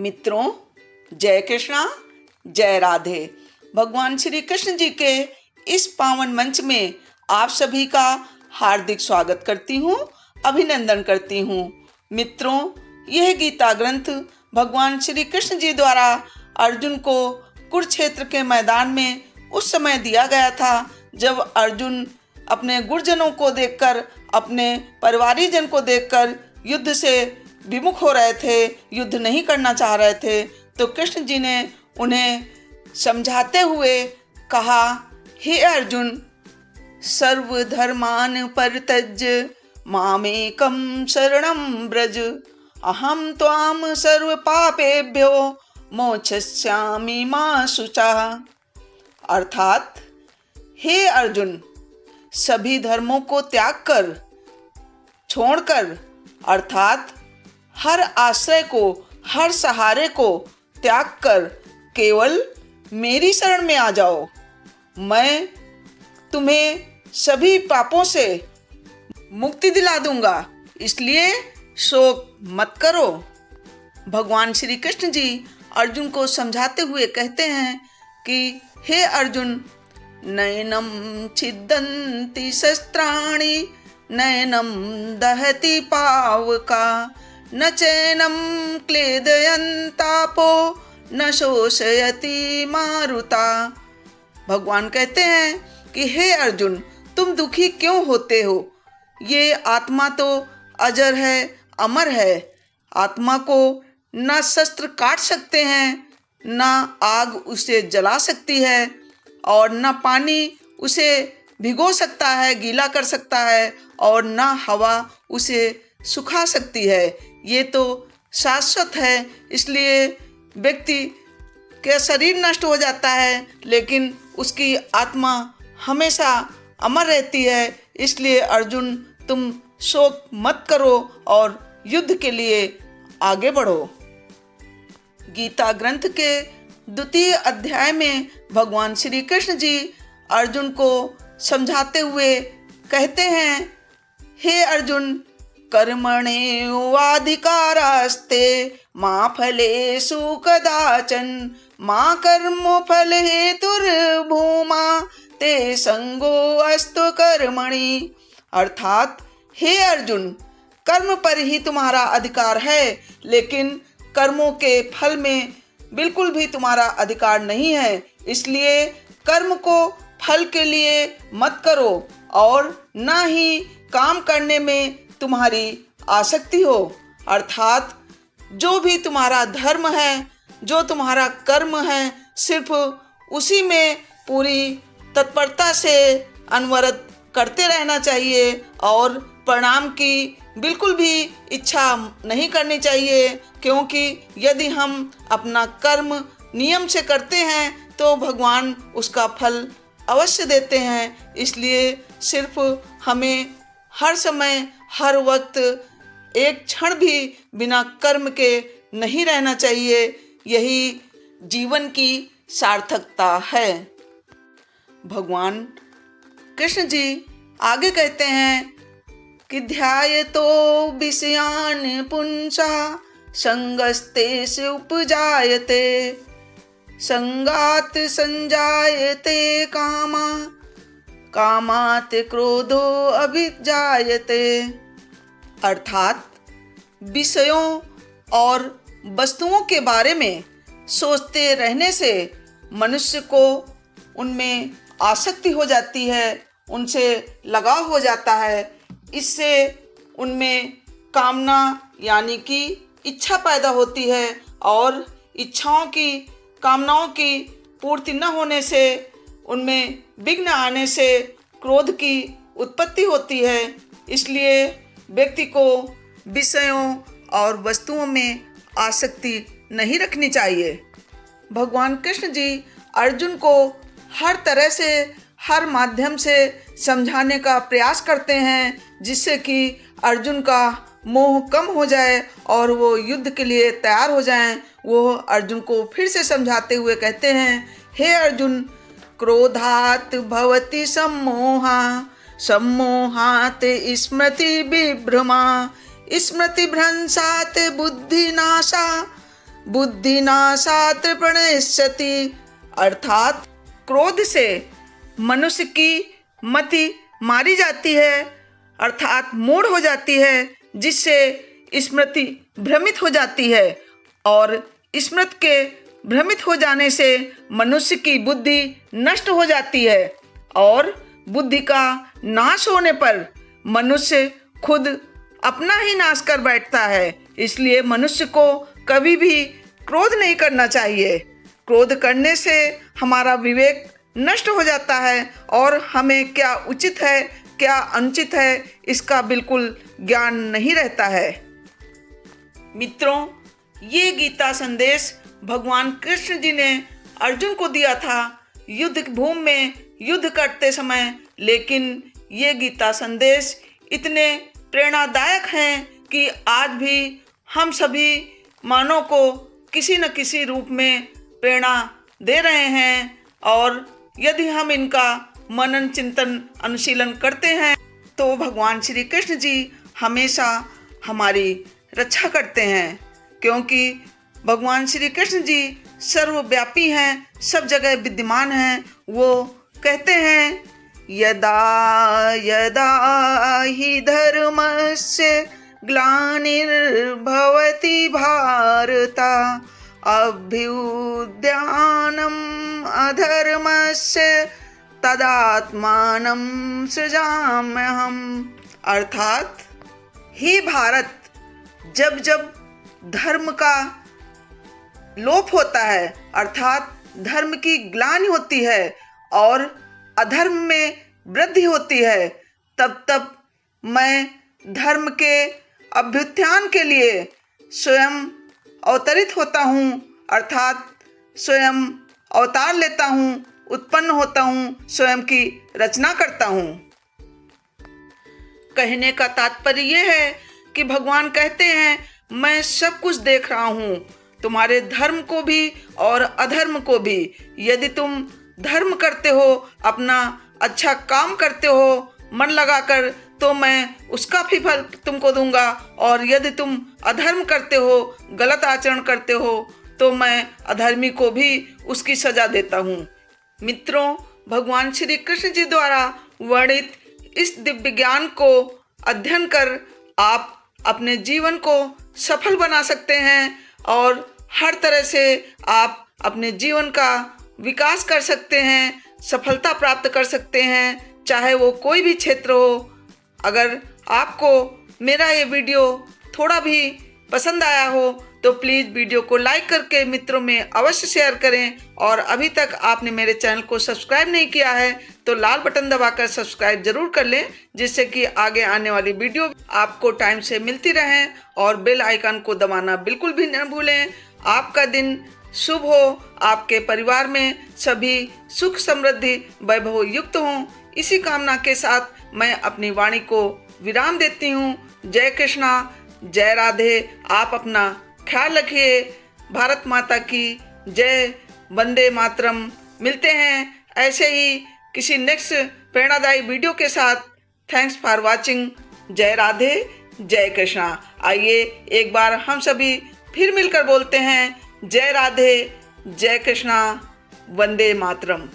मित्रों, जय कृष्णा, जय राधे। भगवान श्री कृष्ण जी के इस पावन मंच में आप सभी का हार्दिक स्वागत करती हूँ, अभिनंदन करती हूँ। मित्रों, यह गीता ग्रंथ भगवान श्री कृष्ण जी द्वारा अर्जुन को कुरुक्षेत्र के मैदान में उस समय दिया गया था जब अर्जुन अपने गुरुजनों को देखकर, अपने परिवारीजन को देखकर युद्ध से विमुख हो रहे थे, युद्ध नहीं करना चाह रहे थे। तो कृष्ण जी ने उन्हें समझाते हुए कहा, हे अर्जुन, सर्वधर्मान परित्यज्य मामेकं शरणं व्रज, अहं त्वां सर्व पापेभ्यो मोक्षयिष्यामि मा शुचः। अर्थात, हे अर्जुन, सभी धर्मों को त्याग कर, छोड़कर, अर्थात हर आश्रय को, हर सहारे को त्याग कर केवल मेरी शरण में आ जाओ। मैं तुम्हें सभी पापों से मुक्ति दिला दूंगा, इसलिए शोक मत करो। भगवान श्री कृष्ण जी अर्जुन को समझाते हुए कहते हैं कि हे अर्जुन, नैनं छिद्यन्ति शस्त्राणि नैनं दहति पावका, न चैनं क्लेदयन्तापो न शोषयति मारुता। भगवान कहते हैं कि हे अर्जुन, तुम दुखी क्यों होते हो? ये आत्मा तो अजर है, अमर है। आत्मा को न शस्त्र काट सकते हैं, न आग उसे जला सकती है, और न पानी उसे भिगो सकता है, गीला कर सकता है, और न हवा उसे सुखा सकती है। ये तो शाश्वत है, इसलिए व्यक्ति का शरीर नष्ट हो जाता है लेकिन उसकी आत्मा हमेशा अमर रहती है। इसलिए अर्जुन, तुम शोक मत करो और युद्ध के लिए आगे बढ़ो। गीता ग्रंथ के द्वितीय अध्याय में भगवान श्री कृष्ण जी अर्जुन को समझाते हुए कहते हैं, हे अर्जुन, कर्मण्येवाधिकारस्ते मा फलेषु कदाचन, मा कर्मफल हेतुर्भूमा ते संगोऽस्तु कर्मणि। अर्थात, हे अर्जुन, कर्म पर ही तुम्हारा अधिकार है, लेकिन कर्मों के फल में बिल्कुल भी तुम्हारा अधिकार नहीं है। इसलिए कर्म को फल के लिए मत करो और न ही काम करने में तुम्हारी आसक्ति हो। अर्थात, जो भी तुम्हारा धर्म है, जो तुम्हारा कर्म है, सिर्फ उसी में पूरी तत्परता से अनवरत करते रहना चाहिए और परिणाम की बिल्कुल भी इच्छा नहीं करनी चाहिए, क्योंकि यदि हम अपना कर्म नियम से करते हैं तो भगवान उसका फल अवश्य देते हैं। इसलिए सिर्फ हमें हर समय, हर वक्त एक क्षण भी बिना कर्म के नहीं रहना चाहिए। यही जीवन की सार्थकता है। भगवान कृष्ण जी आगे कहते हैं कि ध्यायतो विषयान् पुंसा संगस्तेषु उपजायते, संगात् संजायते कामा, कामात् क्रोधो अभिजायते। अर्थात, विषयों और वस्तुओं के बारे में सोचते रहने से मनुष्य को उनमें आसक्ति हो जाती है, उनसे लगाव हो जाता है। इससे उनमें कामना यानी कि इच्छा पैदा होती है, और इच्छाओं की, कामनाओं की पूर्ति न होने से, उनमें विघ्न आने से क्रोध की उत्पत्ति होती है। इसलिए व्यक्ति को विषयों और वस्तुओं में आसक्ति नहीं रखनी चाहिए। भगवान कृष्ण जी अर्जुन को हर तरह से, हर माध्यम से समझाने का प्रयास करते हैं, जिससे कि अर्जुन का मोह कम हो जाए और वो युद्ध के लिए तैयार हो जाएं। वो अर्जुन को फिर से समझाते हुए कहते हैं, हे अर्जुन, क्रोधात् भवति सम्मोहा, सम्मोहात् स्मृति विभ्रमा, स्मृति भ्रंशात् बुद्धिनाशा, बुद्धिनाशात् प्रणश्यति। अर्थात क्रोध से मनुष्य की मति मारी जाती है, अर्थात मूढ़ हो जाती है, जिससे स्मृति भ्रमित हो जाती है और स्मृति के भ्रमित हो जाने से मनुष्य की बुद्धि नष्ट हो जाती है और बुद्धि का नाश होने पर मनुष्य खुद अपना ही नाश कर बैठता है। इसलिए मनुष्य को कभी भी क्रोध नहीं करना चाहिए। क्रोध करने से हमारा विवेक नष्ट हो जाता है और हमें क्या उचित है क्या अनुचित है इसका बिल्कुल ज्ञान नहीं रहता है। मित्रों, ये गीता संदेश भगवान कृष्ण जी ने अर्जुन को दिया था युद्ध भूमि में युद्ध करते समय, लेकिन ये गीता संदेश इतने प्रेरणादायक हैं कि आज भी हम सभी मानव को किसी न किसी रूप में प्रेरणा दे रहे हैं और यदि हम इनका मनन चिंतन अनुशीलन करते हैं तो भगवान श्री कृष्ण जी हमेशा हमारी रक्षा करते हैं, क्योंकि भगवान श्री कृष्ण जी सर्वव्यापी हैं, सब जगह विद्यमान हैं। वो कहते हैं यदा यदा हि धर्मस्य ग्लानिर्भवति भारत अभ्युत्थानम् अधर्मस्य तदात्मानं सृजाम्यहम्। अर्थात हे भारत, जब जब धर्म का लोप होता है, अर्थात धर्म की ग्लानि होती है और अधर्म में वृद्धि होती है, तब तब मैं धर्म के अभ्युत्थान के लिए स्वयं अवतरित होता हूँ, अर्थात स्वयं अवतार लेता हूँ, उत्पन्न होता हूँ, स्वयं की रचना करता हूँ। कहने का तात्पर्य यह है कि भगवान कहते हैं मैं सब कुछ देख रहा हूँ, तुम्हारे धर्म को भी और अधर्म को भी। यदि तुम धर्म करते हो, अपना अच्छा काम करते हो मन लगाकर, तो मैं उसका भी फल तुमको दूंगा, और यदि तुम अधर्म करते हो, गलत आचरण करते हो, तो मैं अधर्मी को भी उसकी सजा देता हूँ। मित्रों, भगवान श्री कृष्ण जी द्वारा वर्णित इस दिव्य ज्ञान को अध्ययन कर आप अपने जीवन को सफल बना सकते हैं और हर तरह से आप अपने जीवन का विकास कर सकते हैं, सफलता प्राप्त कर सकते हैं, चाहे वो कोई भी क्षेत्र हो। अगर आपको मेरा ये वीडियो थोड़ा भी पसंद आया हो तो प्लीज़ वीडियो को लाइक करके मित्रों में अवश्य शेयर करें, और अभी तक आपने मेरे चैनल को सब्सक्राइब नहीं किया है तो लाल बटन दबाकर सब्सक्राइब जरूर कर लें, जिससे कि आगे आने वाली वीडियो आपको टाइम से मिलती रहें, और बेल आइकन को दबाना बिल्कुल भी न भूलें। आपका दिन शुभ हो, आपके परिवार में सभी सुख समृद्धि वैभव युक्त हों, इसी कामना के साथ मैं अपनी वाणी को विराम देती हूँ। जय कृष्णा, जय राधे। आप अपना ख्याल रखिए। भारत माता की जय। वंदे मातरम। मिलते हैं ऐसे ही किसी नेक्स्ट प्रेरणादायी वीडियो के साथ। Thanks for watching. जय राधे, जय कृष्णा। आइए एक बार हम सभी फिर मिलकर बोलते हैं जय राधे, जय कृष्णा, वंदे मातरम।